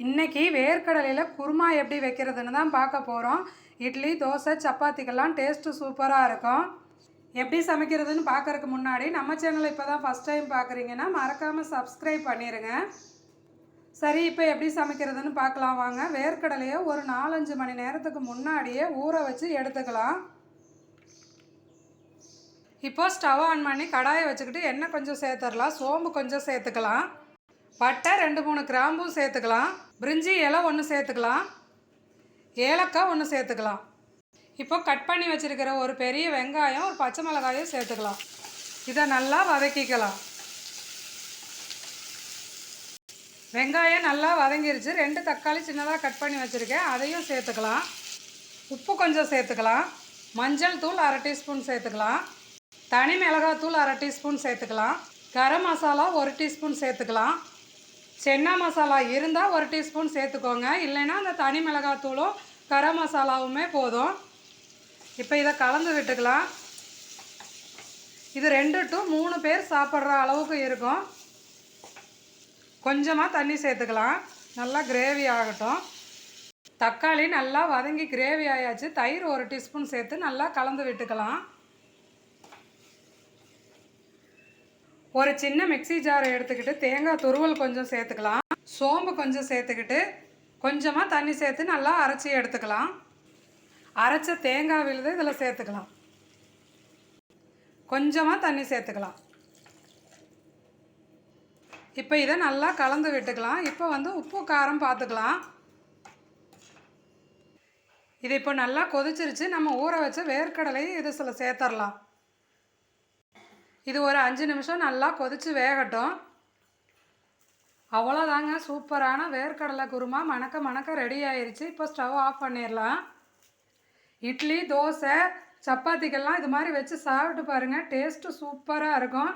இன்றைக்கி வேர்க்கடலையில் குருமா எப்படி வைக்கிறதுன்னு தான் பார்க்க போகிறோம். இட்லி, தோசை, சப்பாத்திக்கெல்லாம் டேஸ்ட்டு சூப்பராக இருக்கும். எப்படி சமைக்கிறதுன்னு பார்க்குறதுக்கு முன்னாடி நம்ம சேனலை இப்போ தான் ஃபஸ்ட் டைம் பார்க்குறீங்கன்னா மறக்காமல் சப்ஸ்கிரைப் பண்ணிடுங்க. சரி, இப்போ எப்படி சமைக்கிறதுன்னு பார்க்கலாம் வாங்க. வேர்க்கடலையை ஒரு 4-5 மணி நேரத்துக்கு முன்னாடியே ஊற வச்சு எடுத்துக்கலாம். இப்போது ஸ்டவ் ஆன் பண்ணி கடாயை வச்சுக்கிட்டு எண்ணெய் கொஞ்சம் சேர்த்துடலாம். சோம்பு கொஞ்சம் சேர்த்துக்கலாம். பட்டை 2-3 கிராம்பும் சேர்த்துக்கலாம். பிரிஞ்சி இலை 1 சேர்த்துக்கலாம். ஏலக்காய் 1 சேர்த்துக்கலாம். இப்போ கட் பண்ணி வச்சுருக்கிற ஒரு பெரிய வெங்காயம், ஒரு பச்சை மிளகாயும் சேர்த்துக்கலாம். இதை நல்லா வதக்கிக்கலாம். வெங்காயம் நல்லா வதங்கிருச்சு. 2 தக்காளி சின்னதாக கட் பண்ணி வச்சுருக்கேன், அதையும் சேர்த்துக்கலாம். உப்பு கொஞ்சம் சேர்த்துக்கலாம். மஞ்சள் தூள் 1/2 டீஸ்பூன் சேர்த்துக்கலாம். தனி மிளகாத்தூள் 1/2 டீஸ்பூன் சேர்த்துக்கலாம். கரம் மசாலா 1 டீஸ்பூன் சேர்த்துக்கலாம். சென்னா மசாலா இருந்தால் 1 டீஸ்பூன் சேர்த்துக்கோங்க, இல்லைன்னா அந்த தனி மிளகாத்தூளும் கரம் மசாலாவுமே போதும். இப்போ இதை கலந்து விட்டுக்கலாம். இது 2 to 3 பேர் சாப்பிட்ற அளவுக்கு இருக்கும். கொஞ்சமாக தண்ணி சேர்த்துக்கலாம். நல்லா கிரேவி ஆகட்டும். தக்காளி நல்லா வதங்கி கிரேவி ஆயாச்சு. தயிர் 1 டீஸ்பூன் சேர்த்து நல்லா கலந்து விட்டுக்கலாம். ஒரு சின்ன மிக்சி ஜாரை எடுத்துக்கிட்டு தேங்காய் துருவல் கொஞ்சம் சேர்த்துக்கலாம். சோம்பு கொஞ்சம் சேர்த்துக்கிட்டு கொஞ்சமாக தண்ணி சேர்த்து நல்லா அரைச்சி எடுத்துக்கலாம். அரைச்ச தேங்காய் விழுது இதில் சேர்த்துக்கலாம். கொஞ்சமாக தண்ணி சேர்த்துக்கலாம். இப்போ இதை நல்லா கலந்து விட்டுக்கலாம். இப்போ உப்பு காரம் பார்த்துக்கலாம். இது இப்போ நல்லா கொதிச்சிருச்சு. நம்ம ஊற வச்ச வேர்க்கடலையை இது சேர்த்துடலாம். இது ஒரு 5 நிமிஷம் நல்லா கொதித்து வேகட்டும். அவ்வளோதாங்க, சூப்பரான வேர்க்கடலை குருமா மணக்க ரெடி ஆயிடுச்சு. இப்போ ஸ்டவ் ஆஃப் பண்ணிடலாம். இட்லி, தோசை, சப்பாத்திக்கெல்லாம் இது மாதிரி வச்சு சாப்பிட்டு பாருங்கள். டேஸ்ட்டு சூப்பராக இருக்கும்.